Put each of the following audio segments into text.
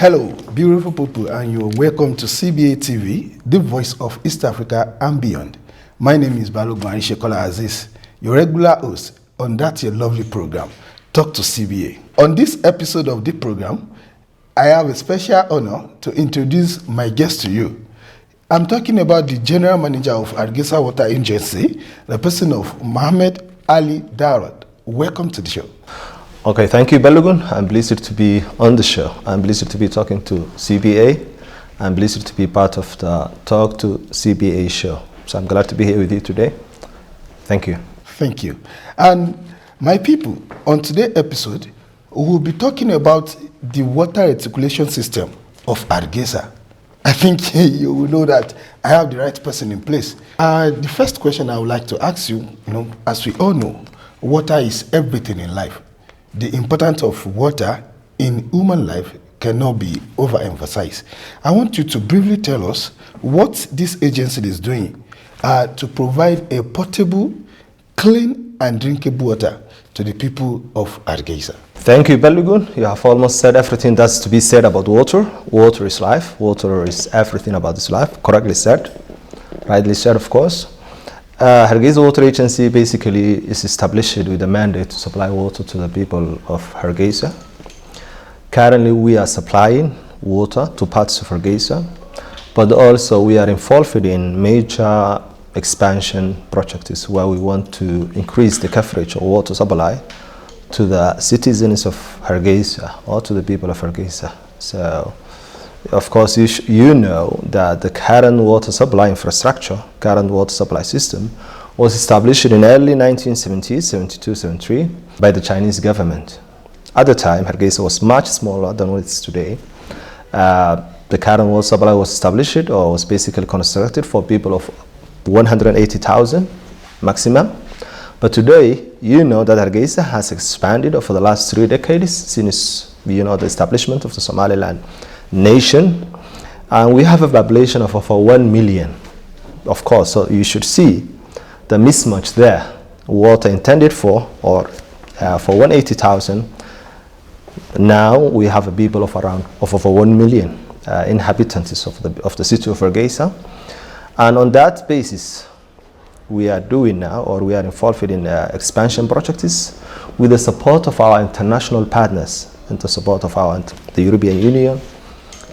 Hello, beautiful people, and you're welcome to CBA TV, the voice of East Africa and beyond. My name is Balogun Arishekola Aziz, your regular host on that your lovely program, Talk to CBA. On this episode of the program, I have a special honor to introduce my guest to you. I'm talking about the General Manager of Hargeisa Water Agency, the person of Mohammed Ali Darod. Welcome to the show. Okay, thank you, Balogun. I'm pleased to be on the show. I'm pleased to be talking to CBA. I'm pleased to be part of the Talk to CBA show. So I'm glad to be here with you today. Thank you. Thank you. And my people, on today's episode, we will be talking about the water reticulation system of Hargeisa. I think you will know that I have the right person in place. The first question I would like to ask you, as we all know, water is everything in life. The importance of water in human life cannot be overemphasized. I want you to briefly tell us what this agency is doing to provide a portable, clean and drinkable water to the people of Hargeisa. Thank you, Balogun. You have almost said everything that's to be said about water. Water is life. Water is everything about this life. Correctly said. Rightly said, of course. Hargeisa Water Agency basically is established with a mandate to supply water to the people of Hargeisa. Currently, we are supplying water to parts of Hargeisa, but also we are involved in major expansion projects where we want to increase the coverage of water supply to the citizens of Hargeisa or to the people of Hargeisa. So, of course, you know that the current water supply infrastructure, current water supply system, was established in early 1970s, 72, 73, by the Chinese government. At the time, Hargeisa was much smaller than what it is today. The current water supply was established or was basically constructed for people of 180,000 maximum. But today, you know that Hargeisa has expanded over the last 3 decades since, the establishment of the Somaliland nation, and we have a population of over 1 million. Of course, so you should see the mismatch there. Water intended for for 180,000. Now we have a people of over 1 million inhabitants of the city of Hargeisa, and on that basis, we are doing now, or we are involved in expansion projects with the support of our international partners and the support of the European Union,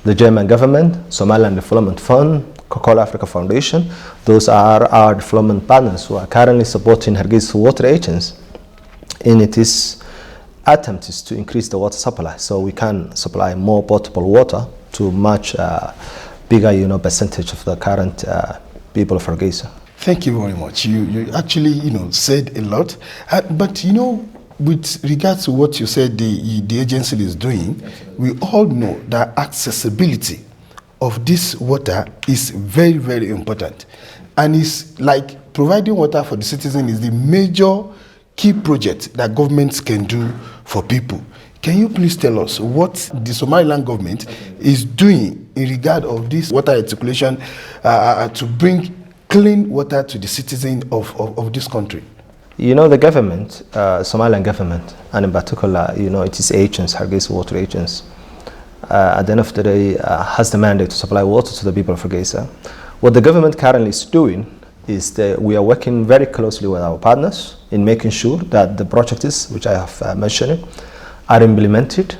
the German government, Somaliland Development Fund, Coca-Cola Africa Foundation. Those are our development partners who are currently supporting Hargeisa Water Agency in its attempts to increase the water supply, so we can supply more potable water to much bigger, percentage of the current people of Hargeisa. Thank you very much. You actually, said a lot, but with regards to what you said the agency is doing, we all know that accessibility of this water is very, very important. And it's like providing water for the citizen is the major key project that governments can do for people. Can you please tell us what the Somaliland government is doing in regard of this water reticulation to bring clean water to the citizen of this country? The government, Somaliland government, and in particular, it is agents, Hargeisa Water Agency, at the end of the day, has the mandate to supply water to the people of Hargeisa. What the government currently is doing is that we are working very closely with our partners in making sure that the projects, which I have mentioned, are implemented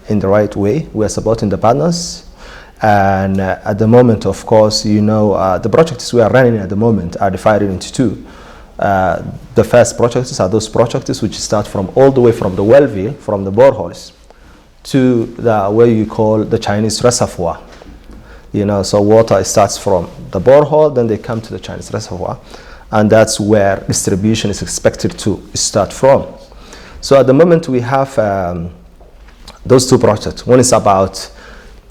in the right way. We are supporting the partners. And at the moment, of course, the projects we are running at the moment are divided into two. The first projects are those projects which start from all the way from the wellfield, from the boreholes, to where you call the Chinese reservoir. So water starts from the borehole, then they come to the Chinese reservoir, and that's where distribution is expected to start from. So at the moment we have those two projects. One is about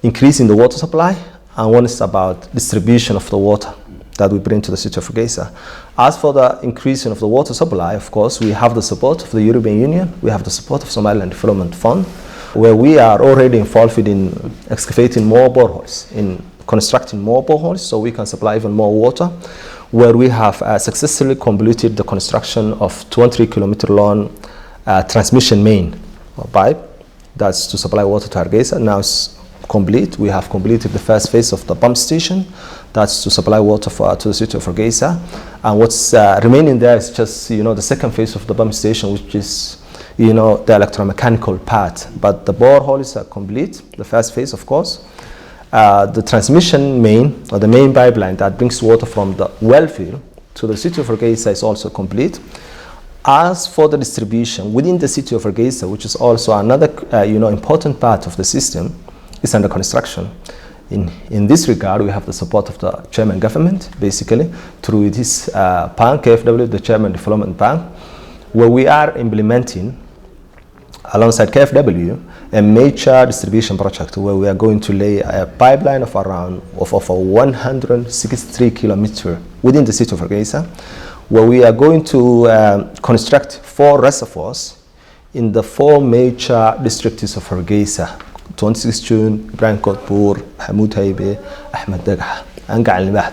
increasing the water supply, and one is about distribution of the water that we bring to the city of Hargeisa. As for the increasing of the water supply, of course, we have the support of the European Union, we have the support of Somaliland Development Fund, where we are already involved in excavating more boreholes, in constructing more boreholes so we can supply even more water, where we have successfully completed the construction of 200-kilometer long transmission main or pipe that's to supply water to Hargeisa. Now it's complete. We have completed the first phase of the pump station. That's to supply water to the city of Hargeisa. And what's remaining there is just, the second phase of the pump station, which is, the electromechanical part. But the boreholes are complete, the first phase, of course. The transmission main, or the main pipeline that brings water from the well field to the city of Hargeisa is also complete. As for the distribution within the city of Hargeisa, which is also another important part of the system, is under construction. In this regard, we have the support of the German government, basically, through this bank, KfW, the German Development Bank, where we are implementing, alongside KfW, a major distribution project where we are going to lay a pipeline of around 163 kilometers within the city of Hargeisa, where we are going to construct 4 reservoirs in the 4 major districts of Hargeisa: 26 June, Ibrahim Kotpur, Hamoud Haibe, Ahmed Dagah, and Ga'al-Libah.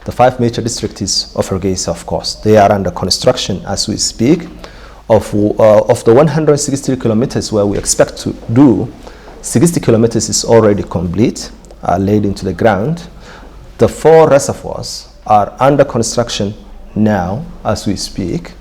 The 5 major districts of Hargeisa, of course. They are under construction as we speak. Of the 163 kilometers where we expect to do, 60 kilometers is already complete, laid into the ground. The 4 reservoirs are under construction now as we speak.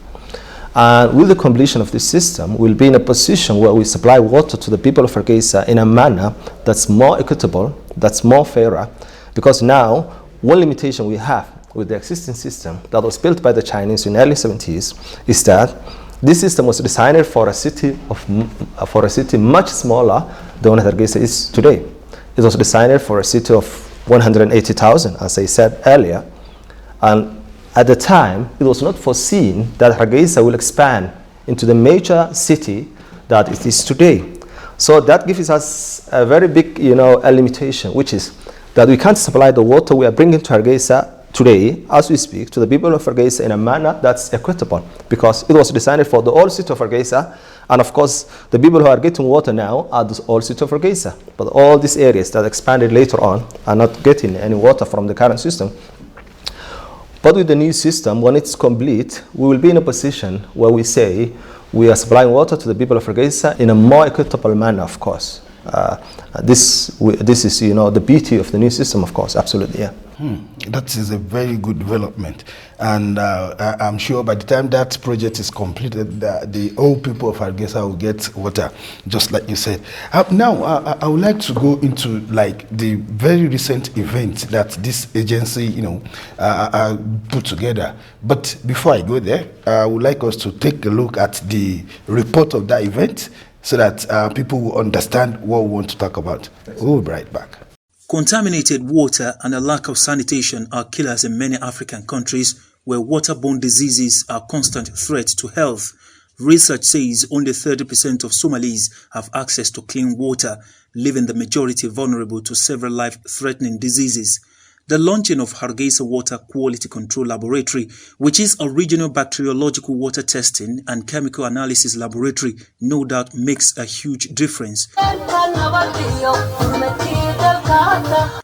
And with the completion of this system, we'll be in a position where we supply water to the people of Hargeisa in a manner that's more equitable, that's more fairer, because now one limitation we have with the existing system that was built by the Chinese in the early 70s is that this system was designed for a city much smaller than what Hargeisa is today. It was designed for a city of 180,000, as I said earlier. And at the time, it was not foreseen that Hargeisa will expand into the major city that it is today. So that gives us a very big, a limitation, which is that we can't supply the water we are bringing to Hargeisa today, as we speak, to the people of Hargeisa in a manner that's equitable, because it was designed for the old city of Hargeisa, and of course, the people who are getting water now are the old city of Hargeisa. But all these areas that expanded later on are not getting any water from the current system. But with the new system, when it's complete, we will be in a position where we say we are supplying water to the people of Hargeisa in a more equitable manner, of course. This is, the beauty of the new system, of course, absolutely, yeah. That is a very good development, and I'm sure by the time that project is completed, the old people of Hargeisa will get water, just like you said. Now, I would like to go into the very recent event that this agency, put together. But before I go there, I would like us to take a look at the report of that event, so that people will understand what we want to talk about. We'll be right back. Contaminated water and a lack of sanitation are killers in many African countries where waterborne diseases are a constant threat to health. Research says only 30% of Somalis have access to clean water, leaving the majority vulnerable to several life-threatening diseases. The launching of Hargeisa Water Quality Control Laboratory, which is a regional bacteriological water testing and chemical analysis laboratory, no doubt makes a huge difference.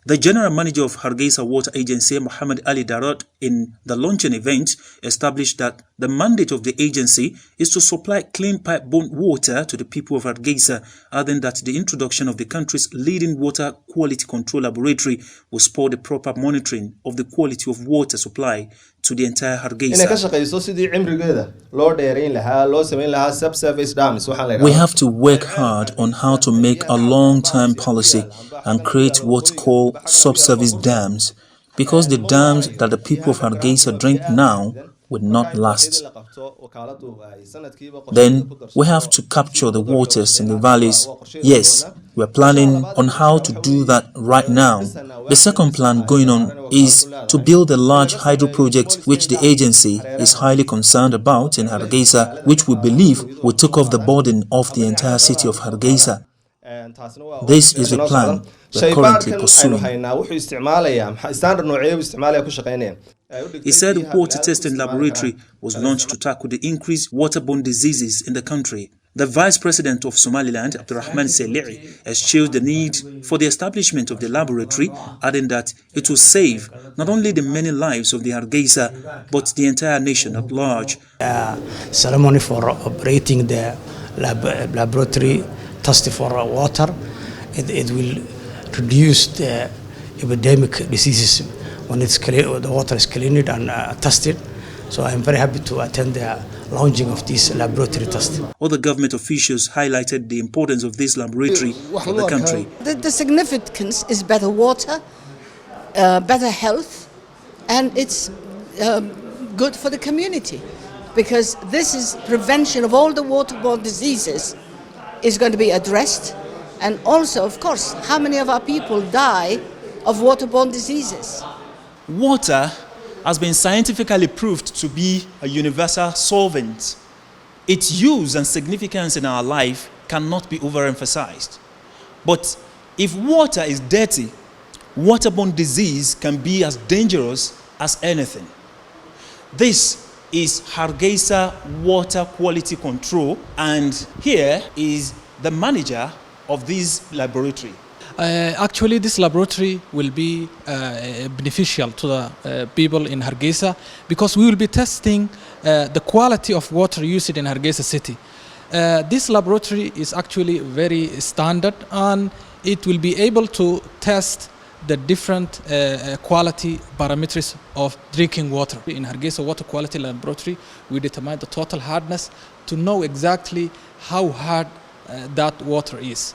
The general manager of Hargeisa Water Agency, Muhammad Ali Darot, in the launching event, established that the mandate of the agency is to supply clean pipe-borne water to the people of Hargeisa, adding that the introduction of the country's leading water quality control laboratory will support the proper monitoring of the quality of water supply to the entire Hargeisa. We have to work hard on how to make a long-term policy and create what's called subsurface dams, because the dams that the people of Hargeisa drink now will not last. Then we have to capture the waters in the valleys. Yes, we're planning on how to do that right now. The second plan going on is to build a large hydro project which the agency is highly concerned about in Hargeisa, which we believe will take off the burden of the entire city of Hargeisa. This is the plan we're currently pursuing. He said the water testing laboratory was launched to tackle the increased waterborne diseases in the country. The Vice President of Somaliland, Abdurrahman Seli'i, eschewed the need for the establishment of the laboratory, adding that it will save not only the many lives of the Hargeisa, but the entire nation at large. Ceremony for operating the laboratory test for water it will reduce the epidemic diseases when it's clear, the water is cleaned and tested. So I'm very happy to attend the launching of this laboratory test. Other government officials highlighted the importance of this laboratory for the country. The significance is better water, better health, and it's good for the community, because this is prevention of all the waterborne diseases is going to be addressed. And also, of course, how many of our people die of waterborne diseases? Water has been scientifically proved to be a universal solvent. Its use and significance in our life cannot be overemphasized. But if water is dirty, waterborne disease can be as dangerous as anything. This is Hargeisa Water Quality Control, and here is the manager of this laboratory. Actually, this laboratory will be beneficial to the people in Hargeisa, because we will be testing the quality of water used in Hargeisa city. This laboratory is actually very standard, and it will be able to test the different quality parameters of drinking water. In Hargeisa Water Quality Laboratory, we determine the total hardness to know exactly how hard that water is.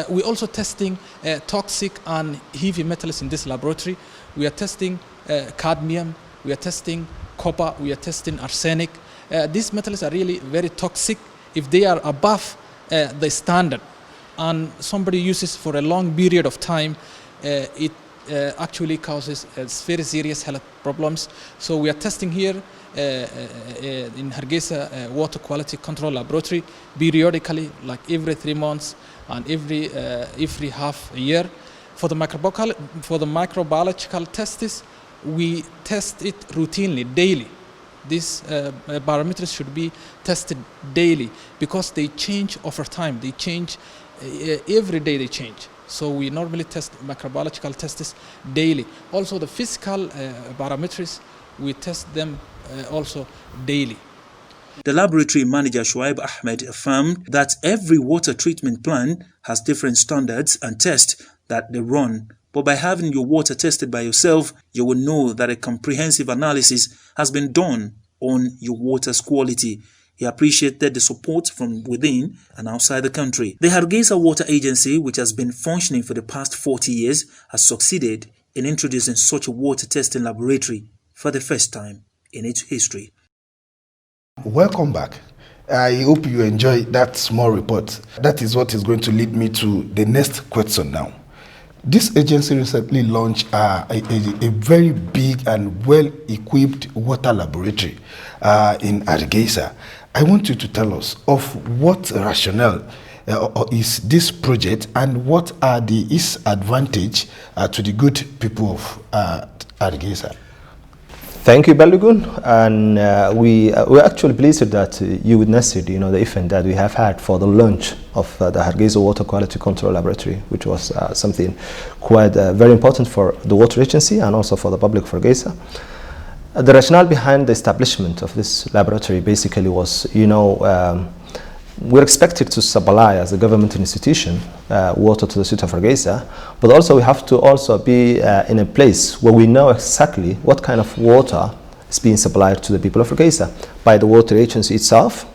We're also testing toxic and heavy metals in this laboratory. We are testing cadmium, we are testing copper, we are testing arsenic. These metals are really very toxic if they are above the standard, and somebody uses for a long period of time. It actually causes very serious health problems. So we are testing here in Hargeisa Water Quality Control Laboratory periodically, like every 3 months and every half a year. For the microbiological tests, we test it routinely, daily. These parameters should be tested daily, because they change over time. They change every day. They change. So we normally test microbiological tests daily. Also the physical parameters, we test them also daily. The laboratory manager Shuaib Ahmed affirmed that every water treatment plant has different standards and tests that they run. But by having your water tested by yourself, you will know that a comprehensive analysis has been done on your water's quality. He appreciated the support from within and outside the country. The Hargeisa Water Agency, which has been functioning for the past 40 years, has succeeded in introducing such a water testing laboratory for the first time in its history. Welcome back. I hope you enjoyed that small report. That is what is going to lead me to the next question now. This agency recently launched a very big and well-equipped water laboratory in Hargeisa. I want you to tell us of what rationale is this project, and what are its advantage to the good people of Hargeisa. Thank you, Balogun, and we're actually pleased that you witnessed the event that we have had for the launch of the Hargeisa Water Quality Control Laboratory, which was something quite very important for the water agency and also for the public of Hargeisa. The rationale behind the establishment of this laboratory basically was, we're expected to supply as a government institution water to the city of Hargeisa, but also we have to also be in a place where we know exactly what kind of water is being supplied to the people of Hargeisa by the water agency itself,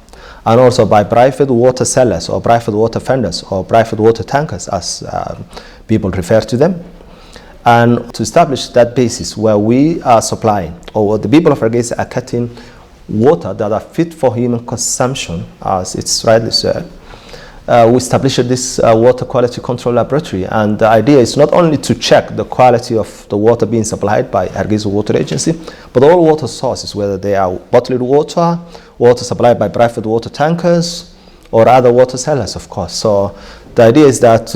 and also by private water sellers or private water vendors or private water tankers, as people refer to them. And to establish that basis where we are supplying, or the people of Hargeisa are getting water that are fit for human consumption, as it's rightly said, we established this water quality control laboratory. And the idea is not only to check the quality of the water being supplied by Hargeisa Water Agency, but all water sources, whether they are bottled water, water supplied by private water tankers, or other water sellers, of course. So the idea is that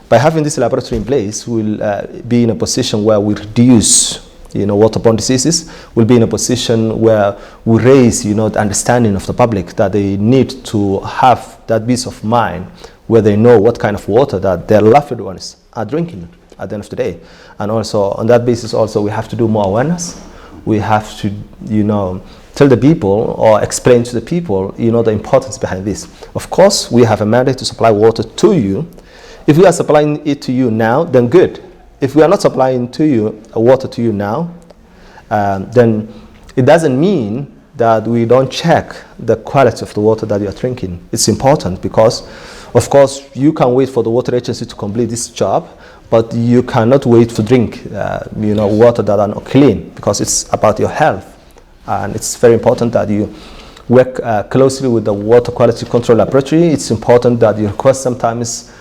by having this laboratory in place, we'll be in a position where we reduce waterborne diseases. Will be in a position where we raise the understanding of the public that they need to have that peace of mind, where they know what kind of water that their loved ones are drinking at the end of the day. And also on that basis also we have to do more awareness. We have to tell the people or explain to the people the importance behind this. Of course we have a mandate to supply water to you If we are supplying it to you now, then good. If we are not supplying to you water to you now, then it doesn't mean that we don't check the quality of the water that you are drinking. It's important because, of course, you can wait for the water agency to complete this job, but you cannot wait to drink, water that are not clean, because it's about your health, and it's very important that you work closely with the water quality control laboratory. It's important that you request sometimes,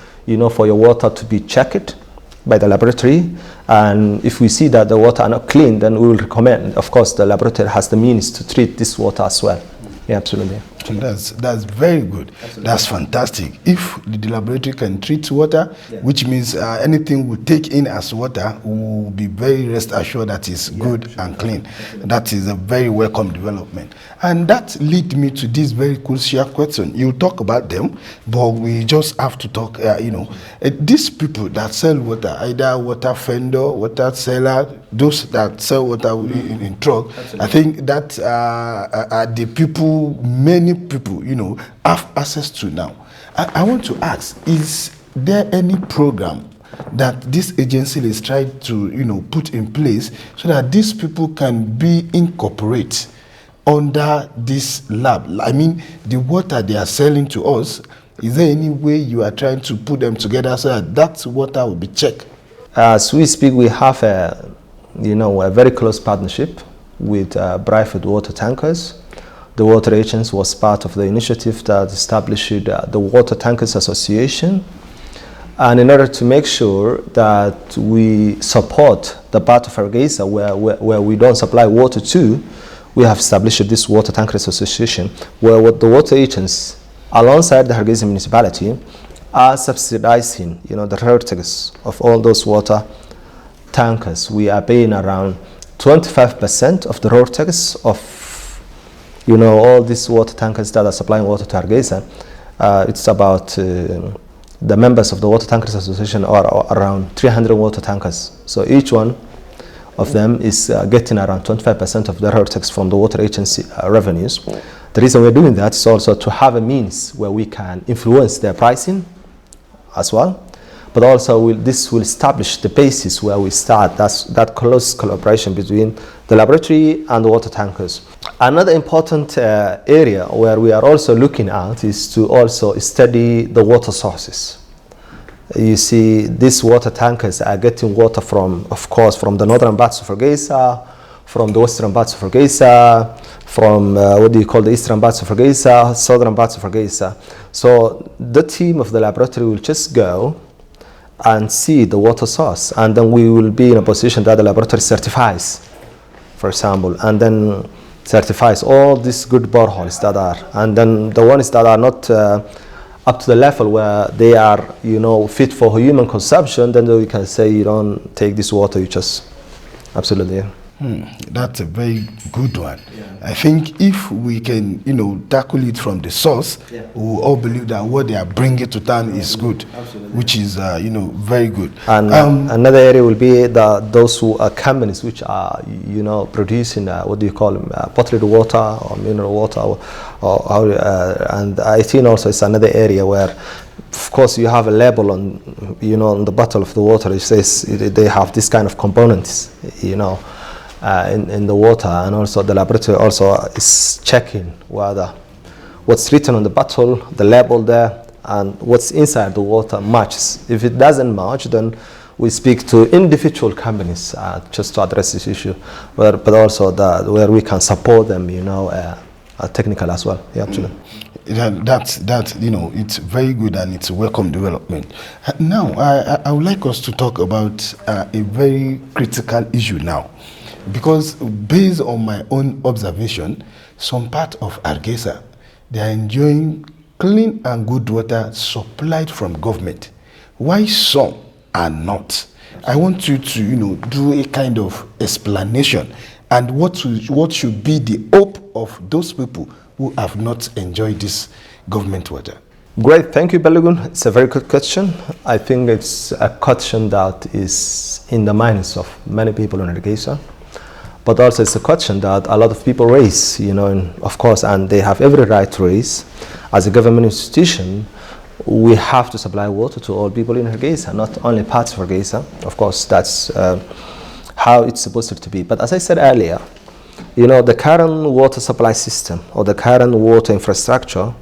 for your water to be checked by the laboratory, and if we see that the water are not clean, then we will recommend. Of course, the laboratory has the means to treat this water as well. Yeah, absolutely. That's very good. Absolutely. That's fantastic. If the laboratory can treat water, which means anything we take in as water, will be very rest assured that it's good and clean. That is a very welcome development. And that leads me to this very crucial question. You talk about them, but we just have to talk, these people that sell water, either water vendor, water seller, those that sell water in truck, I think that are the people many people, have access to now. I want to ask, is there any program that this agency is trying to, put in place so that these people can be incorporated under this lab? I mean, the water they are selling to us, is there any way you are trying to put them together so that water will be checked? As we speak, we have a very close partnership with Briford Water Tankers. The water agency was part of the initiative that established the Water Tankers Association. And in order to make sure that we support the part of Hargeisa where we don't supply water to, we have established this Water Tankers Association, where the water agents, alongside the Hargeisa municipality, are subsidizing, the royalties of all those water tankers. We are paying around 25% of the royalties of all these water tankers that are supplying water to Hargeisa. It's about, the members of the Water Tankers Association are around 300 water tankers. So each one of them is getting around 25% of the royalties from the water agency revenues. The reason we're doing that is also to have a means where we can influence their pricing as well. But also this will establish the basis where we start that close collaboration between the laboratory and the water tankers. Another important area where we are also looking at is to also study the water sources. You see, these water tankers are getting water from the northern parts of Hargeisa, from the western parts of Hargeisa, from the eastern parts of Hargeisa, southern parts of Hargeisa. So the team of the laboratory will just go and see the water source, and then we will be in a position that the laboratory certifies, for example, and then certifies all these good boreholes that are, and then the ones that are not up to the level where they are, fit for human consumption, then we can say you don't take this water, you just, absolutely. That's a very good one. I think if we can, tackle it from the source, we will all believe that what they are bringing to town is good, which is, very good. And another area will be those who are companies which are, producing, potted water or mineral water, and I think also it's another area where, of course, you have a label on, on the bottle of the water. It says they have this kind of components, in the water, and also the laboratory also is checking whether what's written on the bottle, the label there, and what's inside the water matches. If it doesn't match, then we speak to individual companies just to address this issue, but also where we can support them, technical as well. Yeah, absolutely. That's it's very good and it's a welcome development. Now, I would like us to talk about a very critical issue now. Because based on my own observation, some part of Hargeisa, they are enjoying clean and good water supplied from government. Why some are not? I want you to, do a kind of explanation and what should be the hope of those people who have not enjoyed this government water. Great, thank you, Balogun. It's a very good question. I think it's a question that is in the minds of many people in Hargeisa. But also it's a question that a lot of people raise, of course, and they have every right to raise. As a government institution, we have to supply water to all people in Hargeisa, not only parts of Hargeisa. Of course, that's how it's supposed to be. But as I said earlier, the current water supply system or the current water infrastructure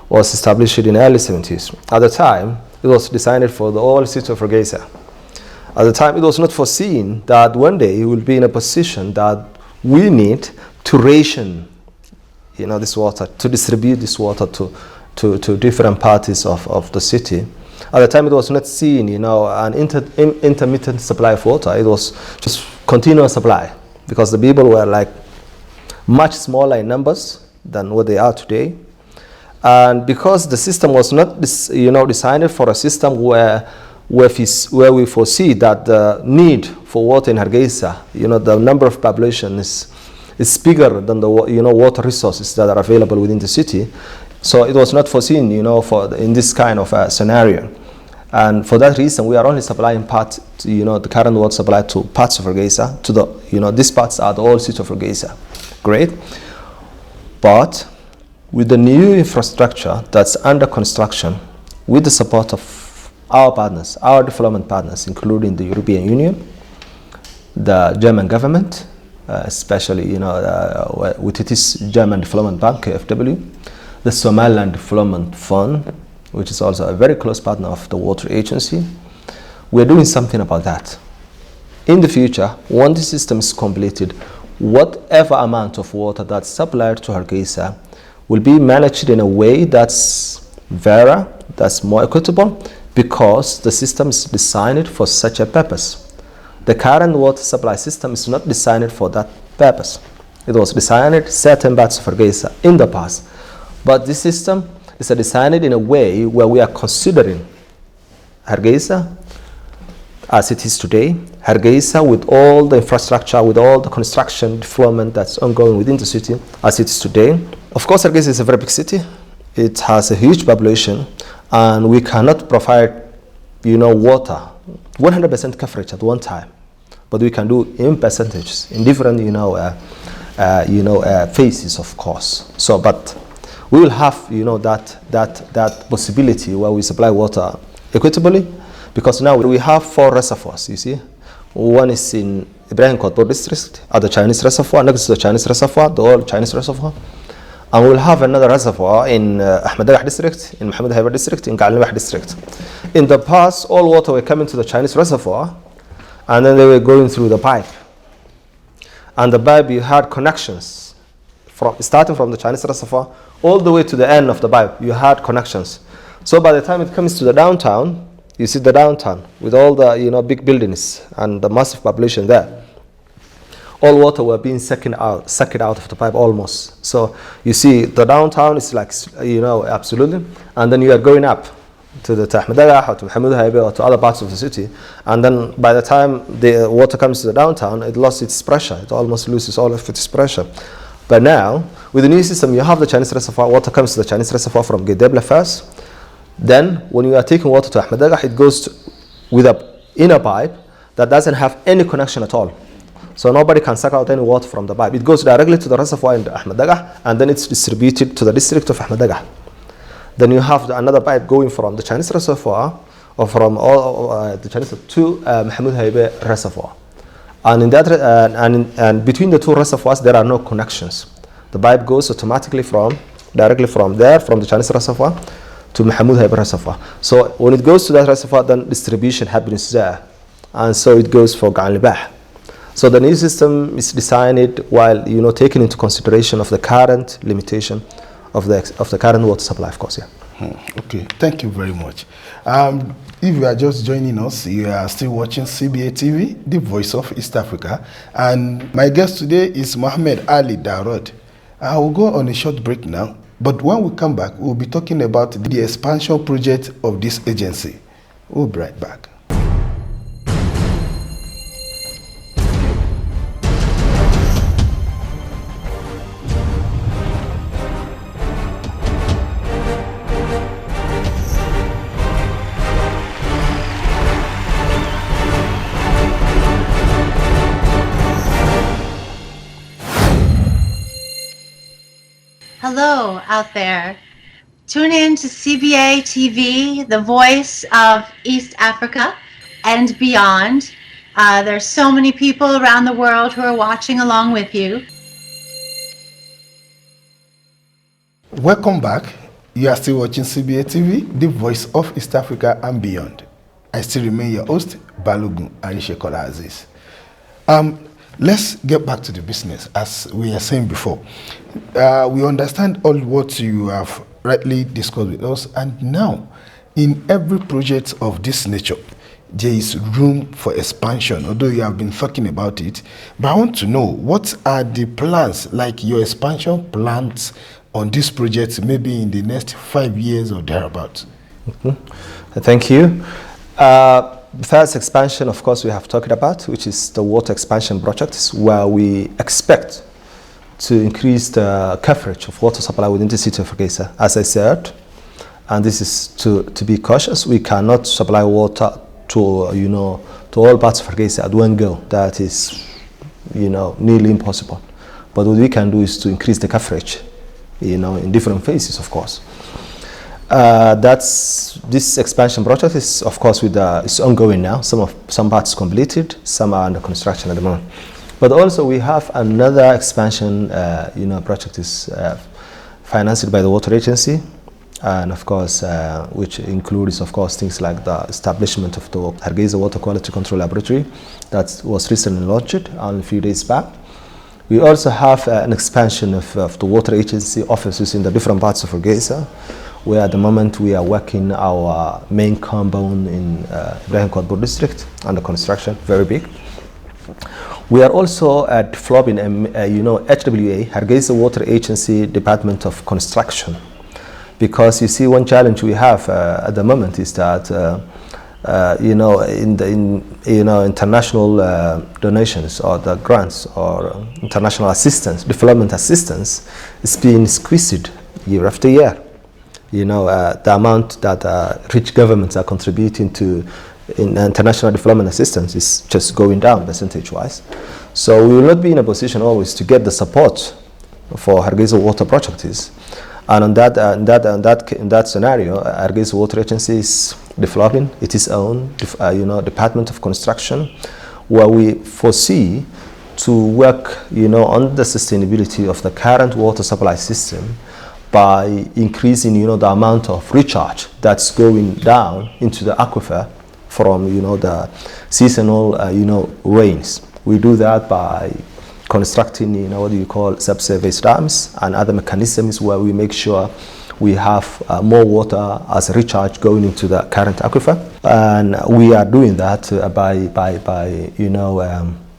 was established in the early 70s. At the time, it was designed for the whole city of Hargeisa. At the time, it was not foreseen that one day we will be in a position that we need to ration, this water, to distribute this water to different parts of the city. At the time, it was not seen, an intermittent supply of water. It was just continuous supply because the people were like much smaller in numbers than what they are today. And because the system was not, designed for a system where we foresee that the need for water in Hargeisa, the number of population is bigger than the water resources that are available within the city. So it was not foreseen, in this kind of scenario. And for that reason, we are only supplying part, the current water supply to parts of Hargeisa, to the, these parts are the whole city of Hargeisa. Great. But with the new infrastructure that's under construction, with the support of our partners, our development partners, including the European Union, the German government, especially, with its German Development Bank, KfW, the Somaliland Development Fund, which is also a very close partner of the water agency, we're doing something about that. In the future, when the system is completed, whatever amount of water that's supplied to Hargeisa will be managed in a way that's fairer, that's more equitable, because the system is designed for such a purpose. The current water supply system is not designed for that purpose. It was designed certain parts of Hargeisa in the past, but this system is designed in a way where we are considering Hargeisa as it is today, Hargeisa with all the infrastructure, with all the construction development that's ongoing within the city as it is today. Of course, Hargeisa is a very big city. It has a huge population, and we cannot provide, water 100% coverage at one time, but we can do in percentages in different, phases, of course. So, but we will have, that possibility where we supply water equitably, because now we have 4 reservoirs. You see, one is in Ibrahim Kodbor district at the Chinese reservoir, next to the Chinese reservoir, the old Chinese reservoir. And we'll have another reservoir in Ahmed Dagah district, in Mohammed Haiber district, in Galnibah district. In the past, all water were coming to the Chinese reservoir, and then they were going through the pipe. And the pipe, you had connections, starting from the Chinese reservoir, all the way to the end of the pipe, you had connections. So by the time it comes to the downtown, you see the downtown with all the big buildings and the massive population there. All water were being sucked out of the pipe almost. So you see the downtown is like, absolutely. And then you are going up to the Ahmed Dagah or to Mohammed Haiber or to other parts of the city. And then by the time the water comes to the downtown, it lost its pressure. It almost loses all of its pressure. But now, with the new system, you have the Chinese reservoir. Water comes to the Chinese reservoir from Gedebla first. Then when you are taking water to Ahmed Dagah, it goes with an inner pipe that doesn't have any connection at all. So nobody can suck out any water from the pipe. It goes directly to the reservoir in Ahmed Dagah, and then it's distributed to the district of Ahmed Dagah. Then you have another pipe going from the Chinese reservoir or from the Chinese to Mohammed Haiber reservoir. And in that and between the 2 reservoirs there are no connections. The pipe goes automatically directly from the Chinese reservoir to Mohammed Haiber reservoir. So when it goes to that reservoir, then distribution happens there, and so it goes for Galnibah. So the new system is designed while taking into consideration of the current limitation of the current water supply, of course. Yeah. Okay, thank you very much. If you are just joining us, you are still watching CBA TV, the voice of East Africa, and my guest today is Mohammed Ali Darod. I will go on a short break now, but when we come back, we'll be talking about the expansion project of this agency. We'll be right back. Hello out there. Tune in to CBA TV, the voice of East Africa and beyond. There's so many people around the world who are watching along with you. Welcome back. You are still watching CBA TV, the voice of East Africa and beyond. I still remain your host, Balogun Arishekola Aziz. Let's get back to the business. As we were saying before, we understand all what you have rightly discussed with us, and now in every project of this nature there is room for expansion, although you have been talking about it. But I want to know, what are the plans, like your expansion plans on this project, maybe in the next 5 years or thereabouts? Thank you. The first expansion, of course, we have talked about, which is the water expansion project, where we expect to increase the coverage of water supply within the city of Hargeisa. As I said, and this is to be cautious, we cannot supply water to to all parts of Hargeisa at one go. That is nearly impossible. But what we can do is to increase the coverage, in different phases, of course. This expansion project is, of course, it's ongoing now. Some parts completed, some are under construction at the moment. But also we have another expansion, project is financed by the water agency, and of course, which includes, of course, things like the establishment of the Hargeisa Water Quality Control Laboratory that was recently launched only a few days back. We also have an expansion of the water agency offices in the different parts of Hargeisa, where at the moment we are working our main compound in Ibrahim Kodbur district under construction, very big. We are also developing HWA, Hargeisa Water Agency Department of Construction, because you see, one challenge we have at the moment is that international donations or the grants or international assistance, development assistance, is being squeezed year after year. The amount that rich governments are contributing to in international development assistance is just going down percentage-wise. So we will not be in a position always to get the support for Hargeisa water projects. And in that scenario, Hargeisa Water Agency is developing its own, department of construction, where we foresee to work, on the sustainability of the current water supply system by increasing, the amount of recharge that's going down into the aquifer from, the seasonal, rains. We do that by constructing, subsurface dams and other mechanisms where we make sure we have more water as a recharge going into the current aquifer. And we are doing that by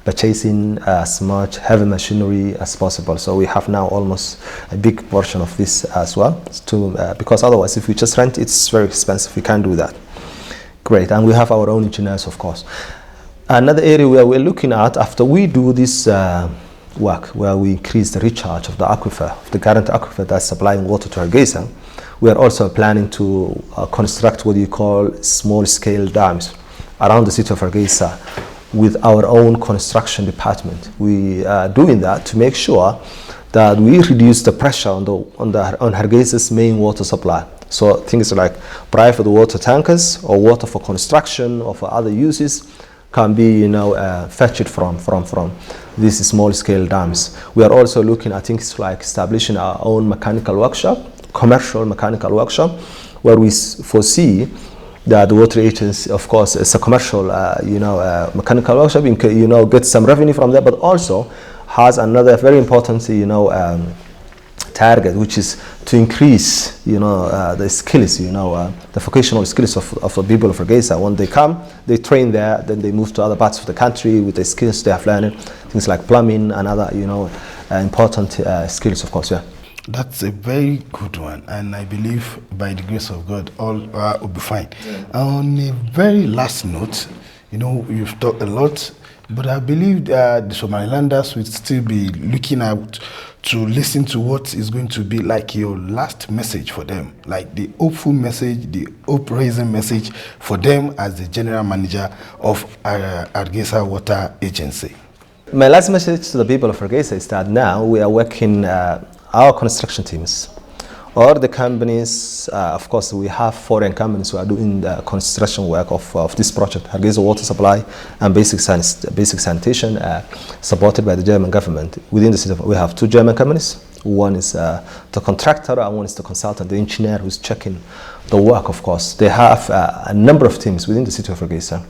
purchasing as much heavy machinery as possible. So we have now almost a big portion of this as well, because otherwise if we just rent, it's very expensive. We can't do that. Great, and we have our own engineers, of course. Another area where we're looking at, after we do this work, where we increase the recharge of the aquifer, of the current aquifer that's supplying water to Hargeisa, we are also planning to construct what you call small-scale dams around the city of Hargeisa with our own construction department. We are doing that to make sure that we reduce the pressure on Hargeisa's main water supply. So things like private water tankers or water for construction or for other uses can be fetched from these small-scale dams. We are also looking at things like establishing our own mechanical workshop, commercial mechanical workshop, where we foresee that the water agency, of course, is a commercial mechanical workshop, get some revenue from there, but also has another very important target, which is to increase the skills, the vocational skills of the people of Hargeisa. When they come, they train there, then they move to other parts of the country with the skills they have learned, things like plumbing and other important skills, of course. Yeah, that's a very good one, and I believe by the grace of God all will be fine. On a very last note, you've talked a lot, but I believe the Somalilanders will still be looking out to listen to what is going to be like your last message for them, like the hopeful message, the hope-raising message for them as the general manager of Hargeisa Water Agency. My last message to the people of Hargeisa is that now we are working, our construction teams or the companies, of course, we have foreign companies who are doing the construction work of this project, Hargeisa water supply and basic sanitation, supported by the German government. Within the city, we have 2 German companies. One is the contractor and one is the consultant, the engineer who's checking the work, of course. They have a number of teams within the city of Hargeisa.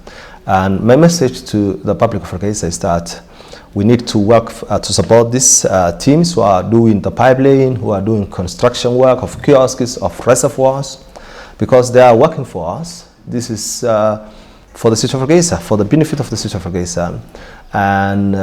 And my message to the public of Hargeisa is that we need to work to support these teams who are doing the pipeline, who are doing construction work of kiosks, of reservoirs, because they are working for us. This is for the city of Hargeisa, for the benefit of the city of Hargeisa. And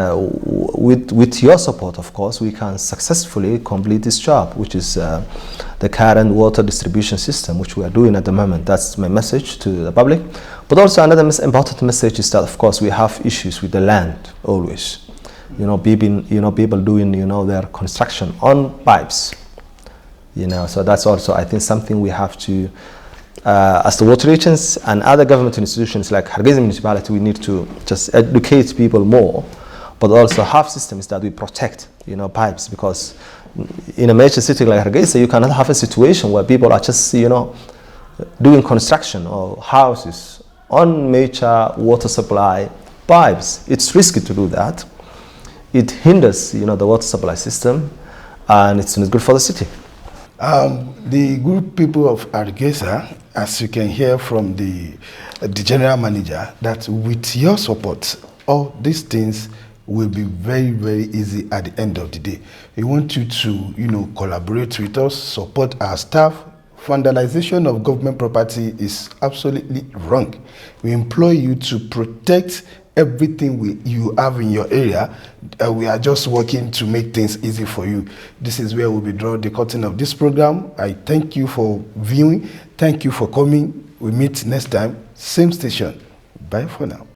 with your support, of course, we can successfully complete this job, which is the current water distribution system, which we are doing at the moment. That's my message to the public. But also another important message is that, of course, we have issues with the land always. People doing, their construction on pipes. So that's also, I think, something we have to, as the water agents and other government institutions like Hargeisa municipality, we need to just educate people more, but also have systems that we protect, pipes, because in a major city like Hargeisa, you cannot have a situation where people are just, doing construction or houses on major water supply pipes. It's risky to do that. It hinders, the water supply system, and it's not good for the city. The good people of Hargeisa, as you can hear from the general manager, that with your support, all these things will be very, very easy at the end of the day. We want you to, collaborate with us, support our staff. Vandalization of government property is absolutely wrong. We implore you to protect everything you have in your area. We are just working to make things easy for you. This is where we'll be drawing the curtain of this program. I thank you for viewing. Thank you for coming. We meet next time, same station. Bye for now.